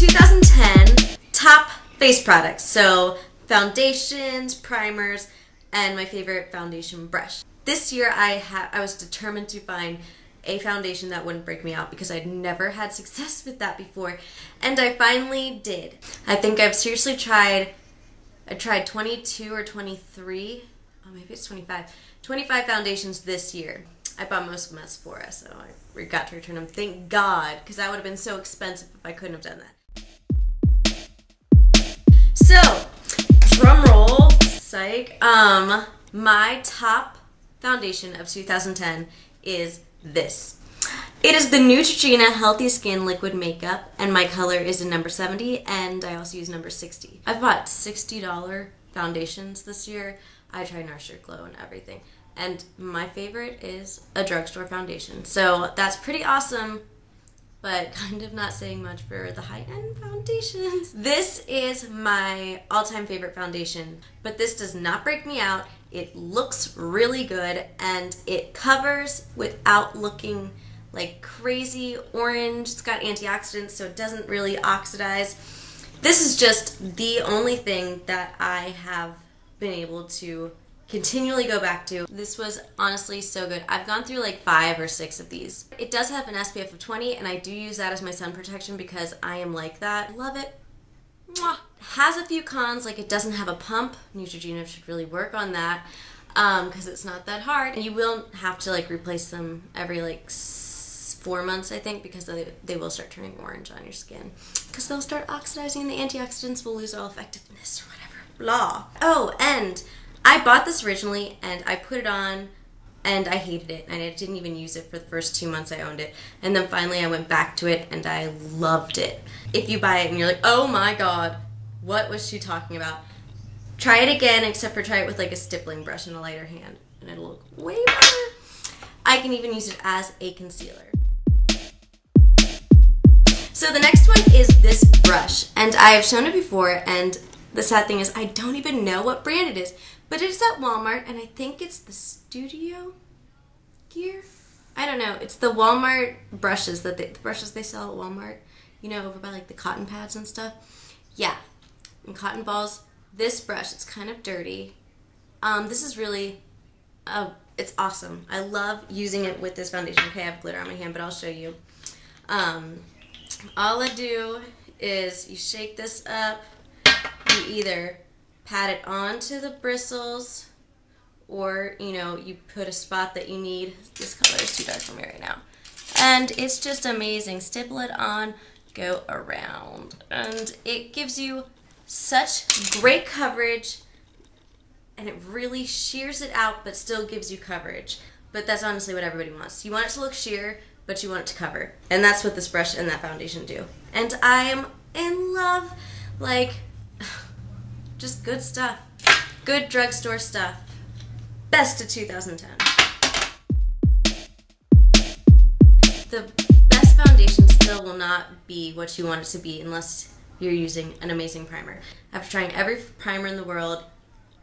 2010 top face products. So foundations, primers, and my favorite foundation brush. This year I was determined to find a foundation that wouldn't break me out because I'd never had success with that before, and I finally did. I think I've seriously tried 22 or 23, oh maybe it's 25 foundations this year. I bought most of them at Sephora, so I forgot to return them. Thank God, because that would have been so expensive if I couldn't have done that. So, drum roll, psych. My top foundation of 2010 is this. It is the Neutrogena Healthy Skin Liquid Makeup, and my color is in number 70, and I also use number 60. I've bought $60 foundations this year. I tried Nurse Your Glow and everything. And my favorite is a drugstore foundation. So that's pretty awesome, but kind of not saying much for the high-end foundations. This is my all-time favorite foundation, but this does not break me out. It looks really good, and it covers without looking like crazy orange. It's got antioxidants, so it doesn't really oxidize. This is just the only thing that I have been able to continually go back to. This was honestly so good. I've gone through like 5 or 6 of these. It does have an SPF of 20, and I do use that as my sun protection because I am like that. Love it. Mwah. Has a few cons, like it doesn't have a pump. Neutrogena should really work on that because it's not that hard. And you will have to like replace them every like 4 months, I think, because they will start turning orange on your skin because they'll start oxidizing and the antioxidants will lose all effectiveness or whatever. Blah. Oh, and I bought this originally and I put it on and I hated it, and I didn't even use it for the first 2 months I owned it, and then finally I went back to it and I loved it. If you buy it and you're like, oh my god, what was she talking about? Try it again, except for try it with like a stippling brush and a lighter hand, and it'll look way better. I can even use it as a concealer. So the next one is this brush, and I have shown it before, and the sad thing is I don't even know what brand it is, but it is at Walmart, and I think it's the Studio Gear? I don't know. It's the Walmart brushes, the brushes they sell at Walmart, you know, over by like the cotton pads and stuff. Yeah, and cotton balls. This brush, it's kind of dirty. This is really, it's awesome. I love using it with this foundation. Okay, I have glitter on my hand, but I'll show you. All I do is you shake this up. You either pat it onto the bristles, or, you know, you put a spot that you need. This color is too dark for me right now. And it's just amazing. Stipple it on, go around. And it gives you such great coverage, and it really shears it out, but still gives you coverage. But that's honestly what everybody wants. You want it to look sheer, but you want it to cover. And that's what this brush and that foundation do. And I'm in love. Like, just good stuff. Good drugstore stuff. Best of 2010. The best foundation still will not be what you want it to be unless you're using an amazing primer. After trying every primer in the world,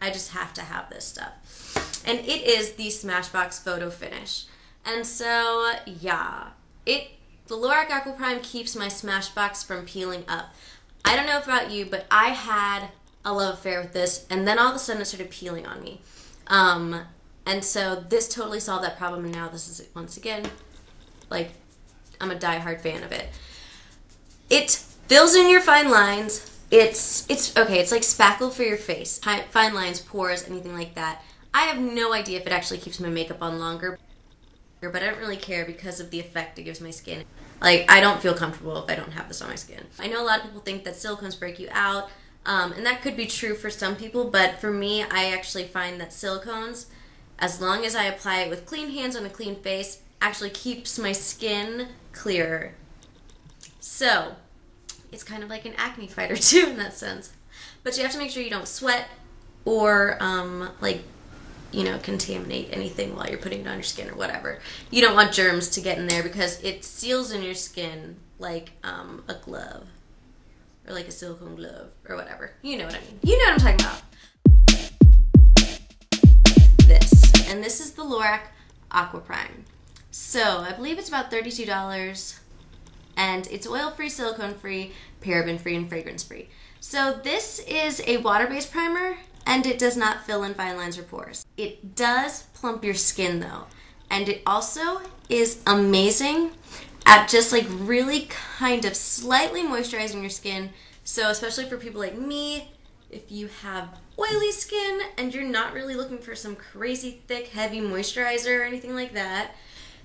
I just have to have this stuff. And it is the Smashbox Photofinish. And so, yeah, the Lorac Aquaprime keeps my Smashbox from peeling up. I don't know about you, but I had a love affair with this, and then all of a sudden it started peeling on me. And so this totally solved that problem, and now this is, once again, like, I'm a diehard fan of it. It fills in your fine lines. It's okay, it's like spackle for your face. Fine lines, pores, anything like that. I have no idea if it actually keeps my makeup on longer, but I don't really care because of the effect it gives my skin. Like, I don't feel comfortable if I don't have this on my skin. I know a lot of people think that silicones break you out, and that could be true for some people, but for me, I actually find that silicones, as long as I apply it with clean hands on a clean face, actually keeps my skin clearer. So, it's kind of like an acne fighter too in that sense. But you have to make sure you don't sweat or, like, you know, contaminate anything while you're putting it on your skin or whatever. You don't want germs to get in there because it seals in your skin like a glove. Or like a silicone glove or whatever. You know what I mean. You know what I'm talking about. This. And this is the Lorac Aquaprime. So I believe it's about $32. and it's oil-free, silicone-free, paraben-free, and fragrance-free. So this is a water-based primer, and it does not fill in fine lines or pores. It does plump your skin though, and it also is amazing at just like really kind of slightly moisturizing your skin. So especially for people like me, if you have oily skin and you're not really looking for some crazy thick, heavy moisturizer or anything like that,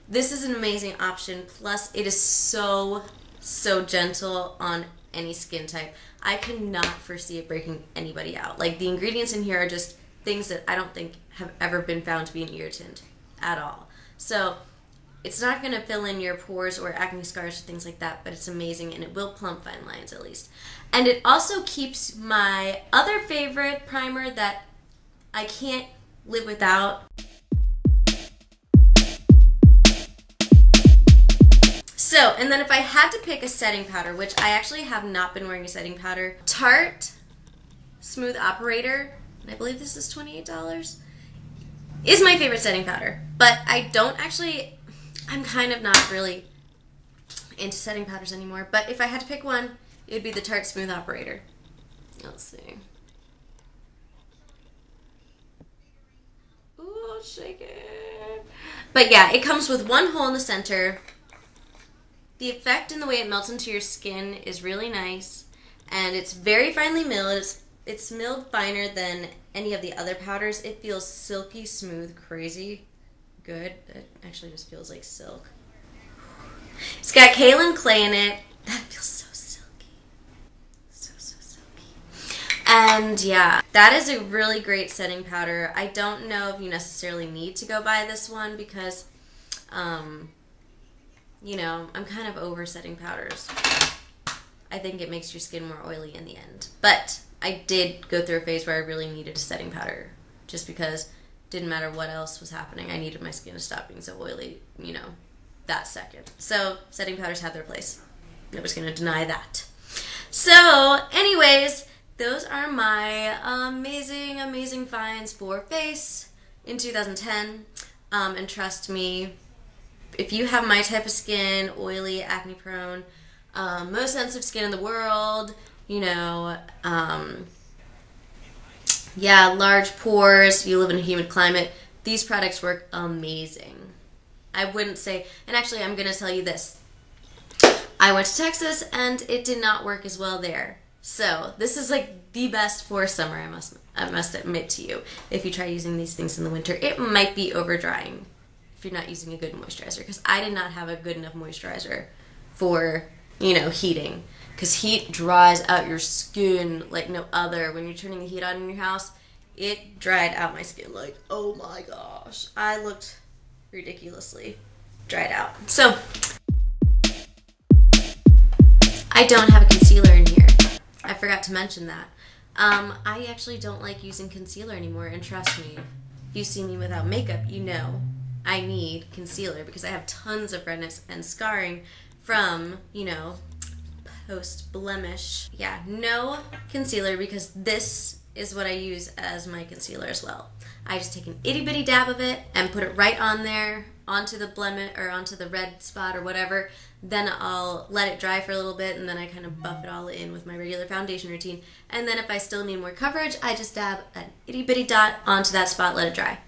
this is an amazing option. Plus, it is so gentle on any skin type. I cannot foresee it breaking anybody out. Like, the ingredients in here are just things that I don't think have ever been found to be an irritant at all. So it's not going to fill in your pores or acne scars or things like that, but it's amazing, and it will plump fine lines at least. And it also keeps my other favorite primer that I can't live without. So, and then if I had to pick a setting powder, which I actually have not been wearing a setting powder, Tarte Smooth Operator, and I believe this is $28, is my favorite setting powder. But I don't actually, I'm kind of not really into setting powders anymore. But if I had to pick one, it would be the Tarte Smooth Operator. Let's see. Ooh, shake it. But yeah, it comes with one hole in the center. The effect and the way it melts into your skin is really nice, and it's very finely milled. It's milled finer than any of the other powders. It feels silky smooth, crazy good. It actually just feels like silk. It's got kaolin clay in it. That feels so silky. So silky. And yeah, that is a really great setting powder. I don't know if you necessarily need to go buy this one because you know, I'm kind of over setting powders. I think it makes your skin more oily in the end. But I did go through a phase where I really needed a setting powder just because it didn't matter what else was happening. I needed my skin to stop being so oily, you know, that second. So setting powders have their place. Nobody's going to deny that. So anyways, those are my amazing finds for face in 2010. And trust me, if you have my type of skin, oily, acne prone, most sensitive skin in the world, you know, yeah, large pores, you live in a humid climate, these products work amazing. I wouldn't say, and actually I'm going to tell you this. I went to Texas and it did not work as well there. So this is like the best for summer, I must admit to you. If you try using these things in the winter, it might be over drying if you're not using a good moisturizer, because I did not have a good enough moisturizer for, you know, heating, because heat dries out your skin like no other. When you're turning the heat on in your house, it dried out my skin like, oh my gosh, I looked ridiculously dried out. So I don't have a concealer in here. I forgot to mention that. I actually don't like using concealer anymore, and trust me, if you see me without makeup, you know I need concealer because I have tons of redness and scarring from, you know, post-blemish. Yeah, no concealer because this is what I use as my concealer as well. I just take an itty-bitty dab of it and put it right on there, onto the blemish or onto the red spot or whatever. Then I'll let it dry for a little bit, and then I kind of buff it all in with my regular foundation routine. And then if I still need more coverage, I just dab an itty-bitty dot onto that spot, let it dry.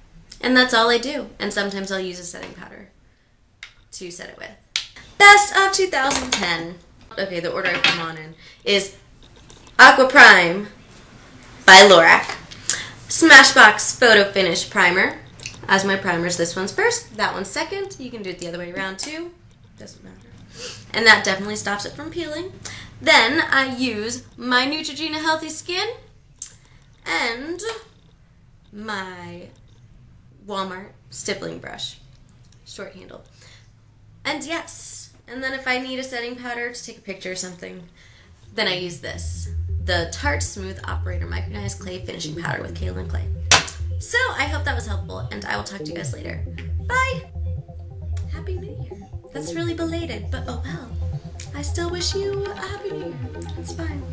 And that's all I do. And sometimes I'll use a setting powder to set it with. Best of 2010. Okay, the order I put them on in is Aquaprime by Lorac, Smashbox Photofinish Primer. As my primers, this one's first, that one's second. You can do it the other way around too. Doesn't matter. And that definitely stops it from peeling. Then I use my Neutrogena Healthy Skin and my Wal-Mart stippling brush, short handle. And yes, and then if I need a setting powder to take a picture or something, then I use this, the Tarte Smooth Operator Micronized Clay Finishing Powder with kaolin clay. So I hope that was helpful, and I will talk to you guys later. Bye! Happy New Year. That's really belated, but oh well. I still wish you a Happy New Year. It's fine.